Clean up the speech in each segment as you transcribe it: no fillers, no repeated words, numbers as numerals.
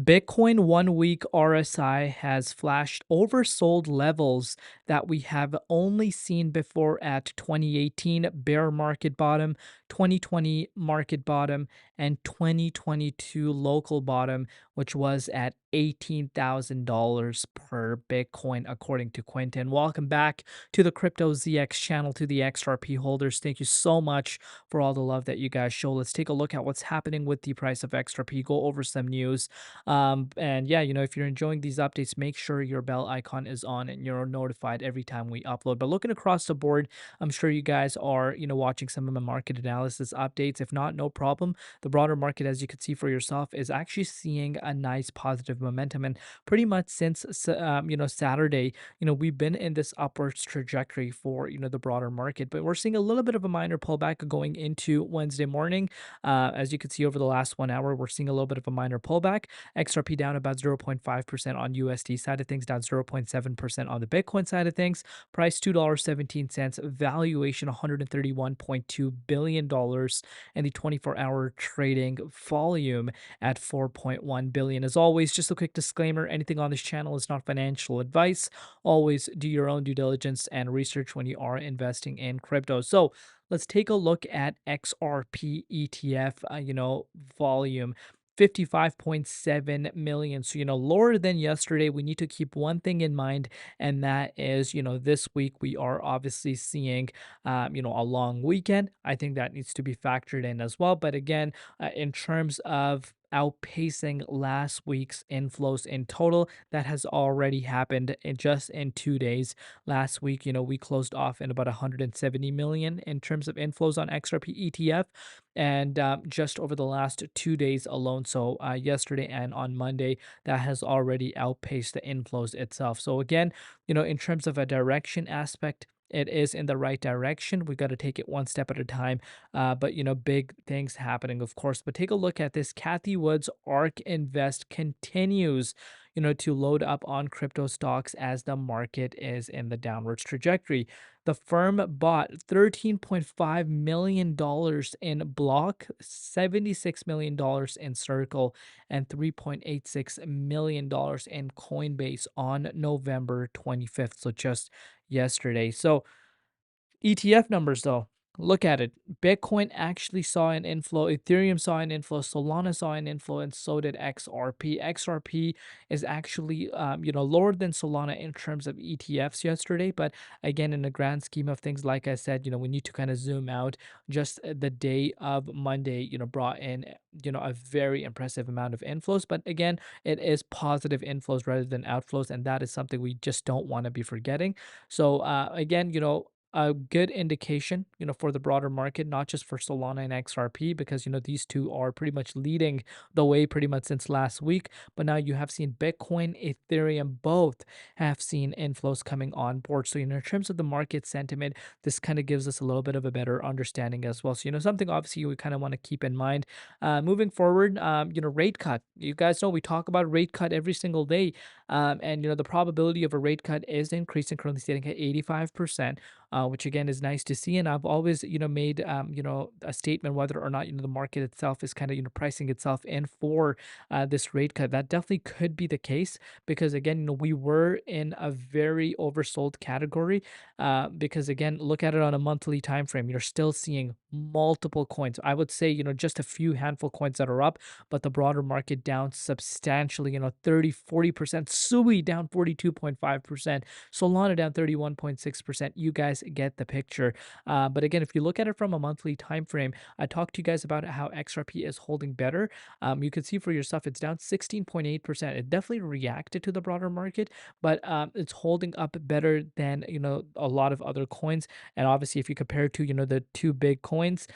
Bitcoin 1 week RSI has flashed oversold levels that we have only seen before at 2018 bear market bottom, 2020 market bottom, and 2022 local bottom, which was at $18,000 per Bitcoin, according to Quentin. Welcome back to the Crypto ZX channel, to the XRP holders. Thank you so much for all the love that you guys show. Let's take a look at what's happening with the price of XRP, go over some news. And yeah, if you're enjoying these updates, make sure your bell icon is on and you're notified every time we upload. But looking across the board, I'm sure you guys are, watching some of my market analysis updates. If not, no problem. The broader market, as you can see for yourself, is actually seeing a nice positive momentum. And pretty much since, Saturday, we've been in this upwards trajectory for, the broader market, but we're seeing a little bit of a minor pullback going into Wednesday morning. As you can see over the last 1 hour, we're seeing a little bit of a minor pullback. XRP down about 0.5% on USD side of things, down 0.7% on the Bitcoin side of things. Price $2.17, valuation $131.2 billion, and the 24-hour trading volume at 4.1 billion. As always, just a quick disclaimer, anything on this channel is not financial advice. Always do your own due diligence and research when you are investing in crypto. So let's take a look at XRP ETF, volume. 55.7 million. So, lower than yesterday. We need to keep one thing in mind, and that is, this week we are obviously seeing, a long weekend. I think that needs to be factored in as well. But again, in terms of outpacing last week's inflows in total, that has already happened in 2 days. Last week, we closed off in about 170 million in terms of inflows on XRP ETF, and just over the last 2 days alone, so yesterday and on Monday, that has already outpaced the inflows itself. So again, in terms of a direction aspect, it is in the right direction. We got to take it one step at a time. But big things happening, of course. But take a look at this. Kathy Wood's ARK Invest continues, to load up on crypto stocks as the market is in the downwards trajectory. The firm bought $13.5 million in Block, $76 million in Circle, and $3.86 million in Coinbase on November 25th. So just yesterday. So ETF numbers, though, look at it. Bitcoin actually saw an inflow, Ethereum saw an inflow, Solana saw an inflow, and so did XRP. XRP is actually, lower than Solana in terms of ETFs yesterday. But again, in the grand scheme of things, like I said, we need to kind of zoom out. Just the day of Monday, brought in, a very impressive amount of inflows. But again, it is positive inflows rather than outflows. And that is something we just don't want to be forgetting. So again, a good indication, for the broader market, not just for Solana and XRP, because, these two are pretty much leading the way pretty much since last week. But now you have seen Bitcoin, Ethereum, both have seen inflows coming on board. So, in terms of the market sentiment, this kind of gives us a little bit of a better understanding as well. So, something obviously we kind of want to keep in mind. Moving forward, rate cut. You guys know we talk about rate cut every single day. And, the probability of a rate cut is increasing, currently standing at 85%. Which again is nice to see. And I've always, made, a statement whether or not, the market itself is kind of, pricing itself in for this rate cut. That definitely could be the case because again, we were in a very oversold category. Because again, look at it on a monthly time frame. You're still seeing multiple coins. I would say, just a few handful coins that are up, but the broader market down substantially, 30-40%. Sui down 42.5%. Solana down 31.6%. You guys get the picture. But again, if you look at it from a monthly time frame, I talked to you guys about how XRP is holding better. You can see for yourself, it's down 16.8%. It definitely reacted to the broader market, but it's holding up better than a lot of other coins. And obviously, if you compare it to the two big coins,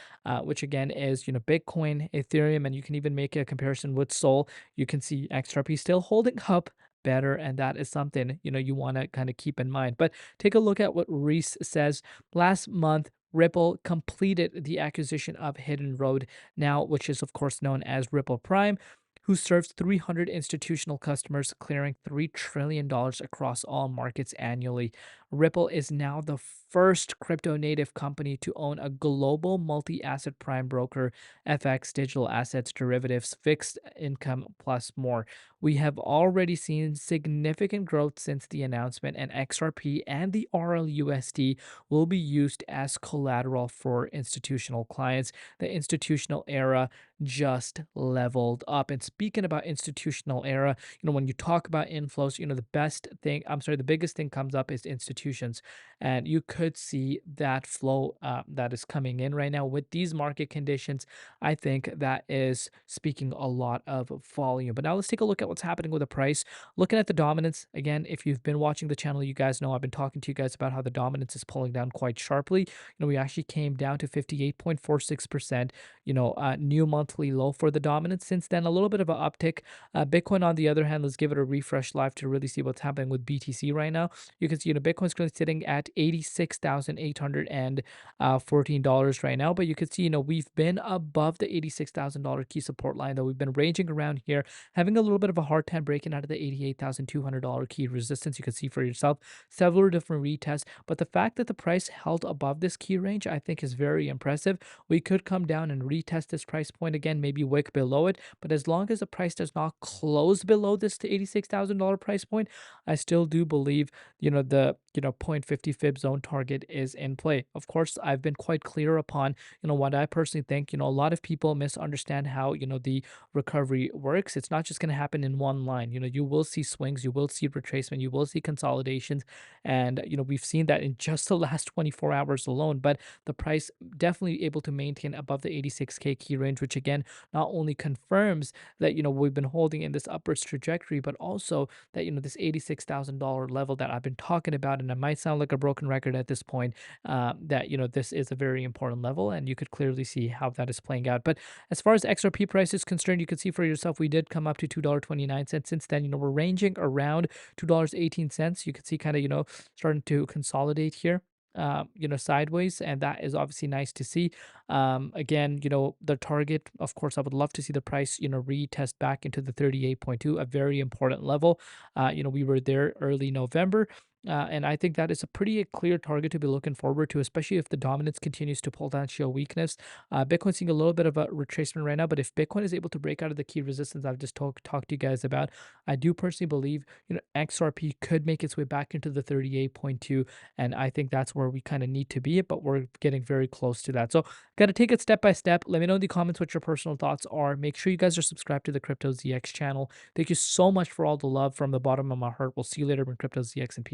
which again is Bitcoin, Ethereum, and you can even make a comparison with Sol, you can see XRP still holding up better, and that is something you want to kind of keep in mind. But take a look at what Reese says. Last month, Ripple completed the acquisition of Hidden Road, now which is of course known as Ripple Prime, who serves 300 institutional customers, clearing $3 trillion across all markets annually. Ripple is now the first crypto native company to own a global multi asset prime broker, FX, digital assets, derivatives, fixed income, plus more. We have already seen significant growth since the announcement, and XRP and the RLUSD will be used as collateral for institutional clients. The institutional era just leveled up. And speaking about institutional era, when you talk about inflows, the biggest thing comes up is institutions. And you could see that flow that is coming in right now with these market conditions. I think that is speaking a lot of volume. But now let's take a look at what's happening with the price. Looking at the dominance, again, if you've been watching the channel, you guys know I've been talking to you guys about how the dominance is pulling down quite sharply. We actually came down to 58.46%, new monthly low for the dominance. Since then, a little bit of an uptick. Bitcoin, on the other hand, let's give it a refresh live to really see what's happening with BTC right now. You can see, Bitcoin's currently sitting at $86,814 right now, but you can see, we've been above the $86,000 key support line, though we've been ranging around here, having a little bit of a hard time breaking out of the $88,200 key resistance. You can see for yourself several different retests, but the fact that the price held above this key range, I think, is very impressive. We could come down and retest this price point again, maybe wick below it, but as long as the price does not close below this to $86,000 price point, I still do believe, the, 0.50 fib zone target is in play. Of course, I've been quite clear upon, what I personally think. A lot of people misunderstand how, the recovery works. It's not just going to happen in one line. You will see swings, you will see retracement, you will see consolidations, and, we've seen that in just the last 24 hours alone. But the price definitely able to maintain above the 86K key range, which again, not only confirms that, we've been holding in this upwards trajectory, but also that, this $86,000 level that I've been talking about, and it might sound like a broken record at this point, that, this is a very important level, and you could clearly see how that is playing out. But as far as XRP price is concerned, you can see for yourself, we did come up to $2.29. Since then, we're ranging around $2.18. You can see kind of, starting to consolidate here, sideways, and that is obviously nice to see. Again, the target, of course, I would love to see the price, retest back into the 38.2, a very important level. We were there early November. And I think that is a pretty clear target to be looking forward to, especially if the dominance continues to pull down, show weakness. Bitcoin's seeing a little bit of a retracement right now, but if Bitcoin is able to break out of the key resistance I've just talked to you guys about, I do personally believe, XRP could make its way back into the 38.2, and I think that's where we kind of need to be, but we're getting very close to that. So, got to take it step by step. Let me know in the comments what your personal thoughts are. Make sure you guys are subscribed to the Crypto ZX channel. Thank you so much for all the love from the bottom of my heart. We'll see you later in Crypto ZX, and peace.